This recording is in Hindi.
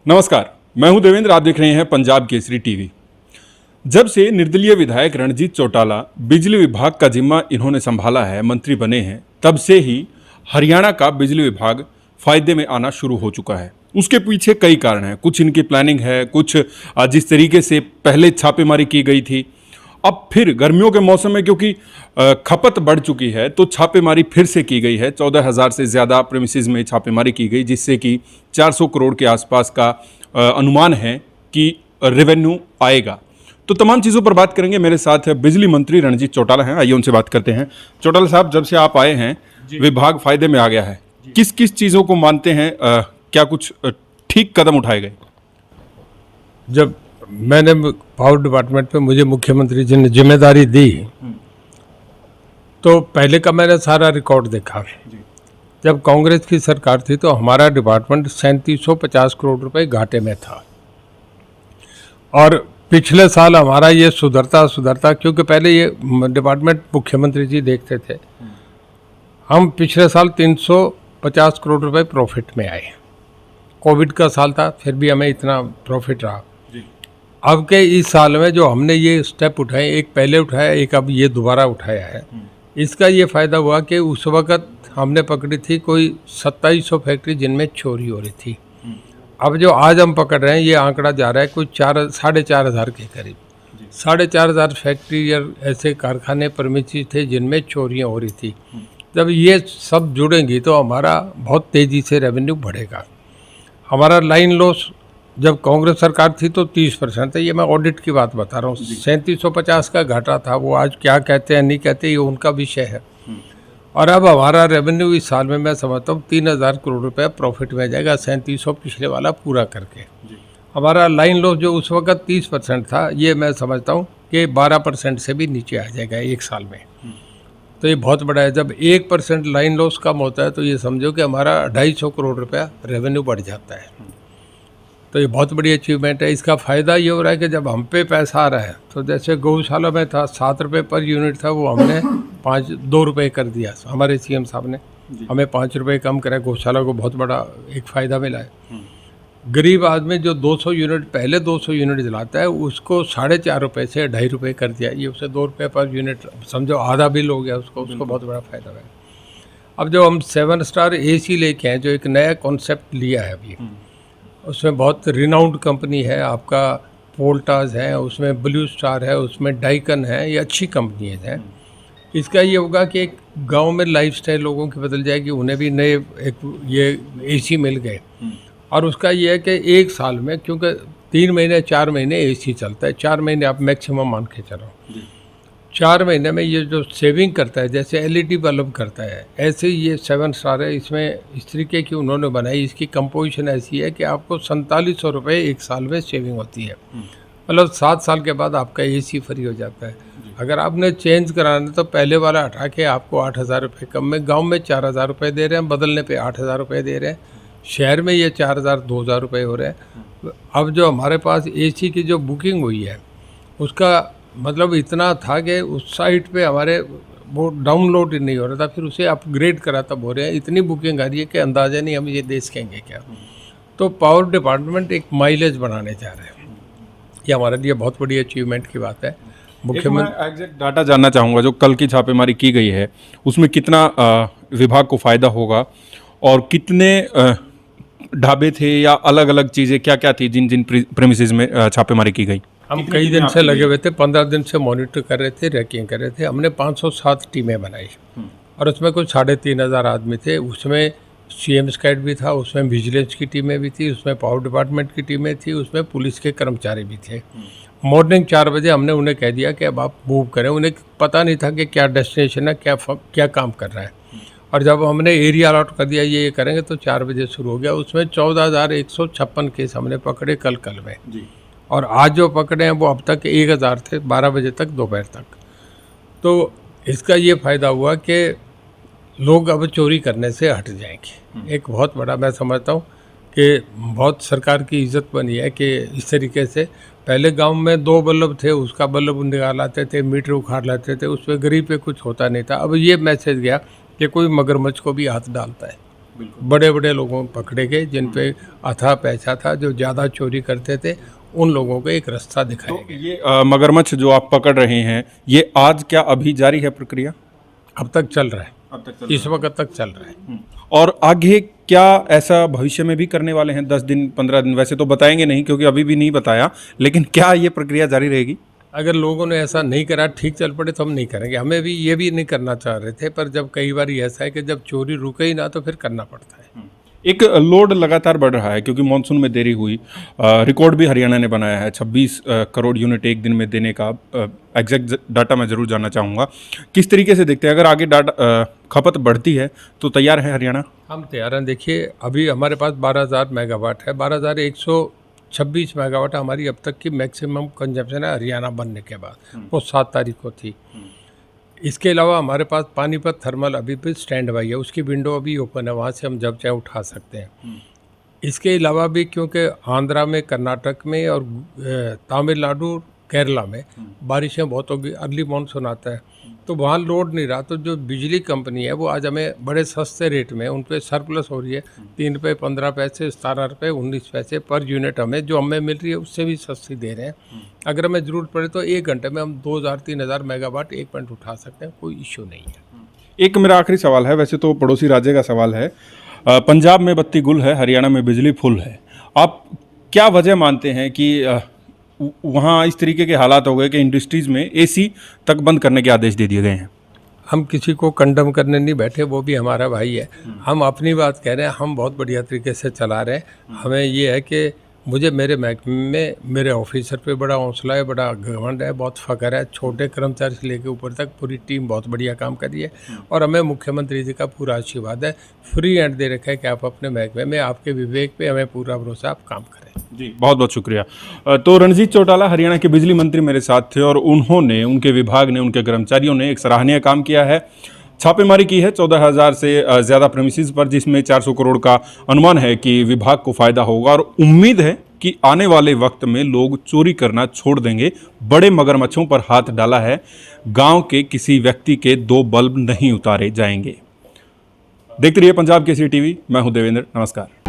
नमस्कार, मैं हूं देवेंद्र। आप देख रहे हैं पंजाब केसरी टीवी। जब से निर्दलीय विधायक रणजीत चौटाला बिजली विभाग का जिम्मा इन्होंने संभाला है, मंत्री बने हैं, तब से ही हरियाणा का बिजली विभाग फायदे में आना शुरू हो चुका है। उसके पीछे कई कारण हैं। कुछ इनकी प्लानिंग है, कुछ जिस तरीके से पहले छापेमारी की गई थी, अब फिर गर्मियों के मौसम में क्योंकि खपत बढ़ चुकी है तो छापेमारी फिर से की गई है। 14,000 से ज़्यादा प्रेमिसेस में छापेमारी की गई, जिससे कि 400 करोड़ के आसपास का अनुमान है कि रेवेन्यू आएगा। तो तमाम चीज़ों पर बात करेंगे। मेरे साथ बिजली मंत्री रणजीत चौटाला हैं, आइए उनसे बात करते हैं। चौटाला साहब, जब से आप आए हैं विभाग फायदे में आ गया है, किस किस चीज़ों को मानते हैं, क्या कुछ ठीक कदम उठाए गए? जब मैंने पावर डिपार्टमेंट में मुझे मुख्यमंत्री जी ने जिम्मेदारी दी तो पहले का मैंने सारा रिकॉर्ड देखा। जब कांग्रेस की सरकार थी तो हमारा डिपार्टमेंट 3750 करोड़ रुपए घाटे में था, और पिछले साल हमारा ये सुधरता क्योंकि पहले ये डिपार्टमेंट मुख्यमंत्री जी देखते थे। हम पिछले साल 350 करोड़ रुपए प्रॉफिट में आए। कोविड का साल था, फिर भी हमें इतना प्रॉफिट रहा। अब के इस साल में जो हमने ये स्टेप उठाए, एक पहले उठाया, एक अब ये दोबारा उठाया है, इसका ये फ़ायदा हुआ कि उस वक़्त हमने पकड़ी थी कोई 2700 फैक्ट्री जिनमें चोरी हो रही थी। अब जो आज हम पकड़ रहे हैं ये आंकड़ा जा रहा है कोई 4,500 के करीब। 4,500 फैक्ट्री या ऐसे कारखाने परमिट थे जिनमें चोरियाँ हो रही थी। जब ये सब जुड़ेंगी तो हमारा बहुत तेज़ी से रेवेन्यू बढ़ेगा। हमारा लाइन लॉस जब कांग्रेस सरकार थी तो 30% था। ये मैं ऑडिट की बात बता रहा हूँ। 3750 का घाटा था, वो आज क्या कहते हैं नहीं कहते ये उनका विषय है। और अब हमारा रेवेन्यू इस साल में मैं समझता हूँ 3,000 करोड़ रुपए प्रॉफिट में जाएगा, 3700 पिछले वाला पूरा करके। हमारा लाइन लॉस जो उस वक्त 30% था, ये मैं समझता हूँ कि 12% से भी नीचे आ जाएगा एक साल में। तो ये बहुत बड़ा है। जब 1% लाइन लॉस कम होता है तो ये समझो कि हमारा 250 करोड़ रुपया रेवेन्यू बढ़ जाता है। तो ये बहुत बड़ी अचीवमेंट है। इसका फ़ायदा ये हो रहा है कि जब हम पे पैसा आ रहा है तो जैसे गौशाला में था 7 रुपये पर यूनिट था, वो हमने 2 रुपये कर दिया। हमारे सीएम साहब ने हमें 5 रुपये कम करा। गौशाला को बहुत बड़ा एक फ़ायदा मिला है। गरीब आदमी जो 200 यूनिट पहले 200 यूनिट जलाता है उसको 4.5 रुपये से 2.5 रुपये कर दिया। ये उसे 2 रुपये पर यूनिट, समझो आधा बिल हो गया उसको बहुत बड़ा फ़ायदा है। अब जो हम 7 स्टार AC लेके हैं, जो एक नया कॉन्सेप्ट लिया है अभी, उसमें बहुत रिनाउंड कंपनी है, आपका वोल्टास है, उसमें ब्लू स्टार है, उसमें डाइकन है, ये अच्छी कंपनीज हैं। इसका ये होगा कि एक गांव में लाइफस्टाइल लोगों की बदल जाएगी, उन्हें भी नए एक ये AC मिल गए। और उसका ये है कि एक साल में, क्योंकि 3 महीने 4 महीने AC चलता है, 4 महीने आप मैक्सिमम मान के चलो, 4 महीने में ये जो सेविंग करता है, जैसे LED बल्ब करता है, ऐसे ही ये 7 स्टार है। इसमें इस तरीके की उन्होंने बनाई, इसकी कंपोजिशन ऐसी है कि आपको 4700 रुपये एक साल में सेविंग होती है। मतलब 7 साल के बाद आपका AC फ्री हो जाता है। अगर आपने चेंज कराना तो पहले वाला हटा के आपको 8,000 रुपये कम में, गाँव में 4,000 रुपये दे रहे हैं, बदलने पर 8,000 रुपये दे रहे हैं, शहर में ये 4,000 2,000 रुपये हो रहे हैं। अब जो हमारे पास AC की जो बुकिंग हुई है उसका मतलब इतना था कि उस साइट पे हमारे वो डाउनलोड ही नहीं हो रहा था, फिर उसे अपग्रेड करा तब हो रहे हैं। इतनी बुकिंग आ रही है कि अंदाज़ा नहीं हम ये दे सकेंगे क्या। तो पावर डिपार्टमेंट एक माइलेज बनाने जा रहे हैं, ये हमारे लिए बहुत बड़ी अचीवमेंट की बात है। मुख्यमंत्री एग्जैक्ट डाटा जानना चाहूँगा, जो कल की छापेमारी की गई है उसमें कितना विभाग को फ़ायदा होगा और कितने ढाबे थे या अलग अलग चीज़ें क्या क्या थी जिन जिन प्रेमिसेस में छापेमारी की गई? हम कई दिन से लगे हुए थे, 15 दिन से मॉनिटर कर रहे थे, रैंकिंग कर रहे थे। हमने 507 टीमें बनाई और उसमें कुछ 3,500 आदमी थे। उसमें CM स्क्वाड भी था, उसमें विजिलेंस की टीमें भी थी, उसमें पावर डिपार्टमेंट की टीमें थी, उसमें पुलिस के कर्मचारी भी थे। मॉर्निंग 4 बजे हमने उन्हें कह दिया कि अब आप मूव करें। उन्हें पता नहीं था कि क्या डेस्टिनेशन है, क्या काम कर रहा है। और जब हमने एरिया अलॉट कर दिया ये करेंगे तो 4 बजे शुरू हो गया। उसमें 14,156 केस हमने पकड़े कल में जी। और आज जो पकड़े हैं वो अब तक 1,000 थे, 12 बजे तक, दोपहर तक। तो इसका ये फ़ायदा हुआ कि लोग अब चोरी करने से हट जाएंगे। एक बहुत बड़ा मैं समझता हूँ कि बहुत सरकार की इज्जत बनी है कि इस तरीके से पहले गांव में 2 बल्ब थे, उसका बल्ब निकाल आते थे, मीटर उखाड़ लेते थे, उस पर गरीब पे कुछ होता नहीं था। अब ये मैसेज गया कि कोई मगरमच्छ को भी हाथ डालता है बड़े बड़े लोगों पकड़े गए जिन पे अथाह पैसा था, जो ज़्यादा चोरी करते थे उन लोगों को एक रास्ता दिखाया गया। ये मगरमच्छ जो आप पकड़ रहे हैं, ये आज क्या अभी जारी है प्रक्रिया? अब तक चल रहा है, अब तक इस वक्त तक चल रहा है। और आगे क्या ऐसा भविष्य में भी करने वाले हैं? 10 दिन 15 दिन वैसे तो बताएंगे नहीं क्योंकि अभी भी नहीं बताया, लेकिन क्या ये प्रक्रिया जारी रहेगी? अगर लोगों ने ऐसा नहीं करा, ठीक चल पड़े, तो हम नहीं करेंगे। हमें भी ये भी नहीं करना चाह रहे थे, पर जब कई बार ऐसा है कि जब चोरी रुके ही ना तो फिर करना पड़ता है। एक लोड लगातार बढ़ रहा है क्योंकि मानसून में देरी हुई। रिकॉर्ड भी हरियाणा ने बनाया है 26 करोड़ यूनिट एक दिन में देने का। एग्जैक्ट डाटा मैं ज़रूर जानना चाहूँगा, किस तरीके से देखते हैं? अगर आगे डाटा खपत बढ़ती है तो तैयार है हरियाणा? हम तैयार हैं। देखिए, अभी हमारे पास 12,000 मेगावाट है। 12,126 मेगावाट हमारी अब तक की मैक्सिमम कंजप्शन है हरियाणा बनने के बाद, वो 7 तारीख को थी। इसके अलावा हमारे पास पानीपत थर्मल अभी भी स्टैंड बाई है, उसकी विंडो अभी ओपन है, वहाँ से हम जब चाहे उठा सकते हैं। इसके अलावा भी क्योंकि आंध्रा में, कर्नाटक में और तमिलनाडु, केरला में बारिशें बहुत होगी, अर्ली मानसून आता है, तो वहाँ लोड नहीं रहा। तो जो बिजली कंपनी है वो आज हमें बड़े सस्ते रेट में, उन पर सरप्लस हो रही है, 3 रुपये 15 पैसे, 17 रुपये 19 पैसे पर यूनिट हमें जो हमें मिल रही है उससे भी सस्ती दे रहे हैं। अगर हमें ज़रूरत पड़े तो 1 घंटे में हम 2,000-3,000 मेगावाट एक पॉइंट उठा सकते हैं, कोई इश्यू नहीं है। एक मेरा आखिरी सवाल है, वैसे तो पड़ोसी राज्य का सवाल है। पंजाब में बत्ती गुल है, हरियाणा में बिजली फुल है। आप क्या वजह मानते हैं कि वहाँ इस तरीके के हालात हो गए कि इंडस्ट्रीज़ में एसी तक बंद करने के आदेश दे दिए गए हैं? हम किसी को कंडम करने नहीं बैठे, वो भी हमारा भाई है। हम अपनी बात कह रहे हैं, हम बहुत बढ़िया तरीके से चला रहे हैं। हमें ये है कि मुझे मेरे महकमे में मेरे ऑफिसर पे बड़ा हौसला है, बड़ा घमंड है, बहुत फ़ख्र है। छोटे कर्मचारी से लेकर ऊपर तक पूरी टीम बहुत बढ़िया काम कर रही है और हमें मुख्यमंत्री जी का पूरा आशीर्वाद है। फ्री हैंड दे रखा है कि आप अपने महकमे में, आपके विवेक पे हमें पूरा भरोसा, आप काम करें। जी, बहुत बहुत शुक्रिया। तो रणजीत चौटाला हरियाणा के बिजली मंत्री मेरे साथ थे और उन्होंने, उनके विभाग ने, उनके कर्मचारियों ने एक सराहनीय काम किया है। छापेमारी की है 14,000 से ज़्यादा प्रेमिसेस पर, जिसमें 400 करोड़ का अनुमान है कि विभाग को फायदा होगा और उम्मीद है कि आने वाले वक्त में लोग चोरी करना छोड़ देंगे। बड़े मगरमच्छों पर हाथ डाला है, गांव के किसी व्यक्ति के 2 बल्ब नहीं उतारे जाएंगे। देखते रहिए पंजाब केसरी टीवी। मैं हूं देवेंद्र, नमस्कार।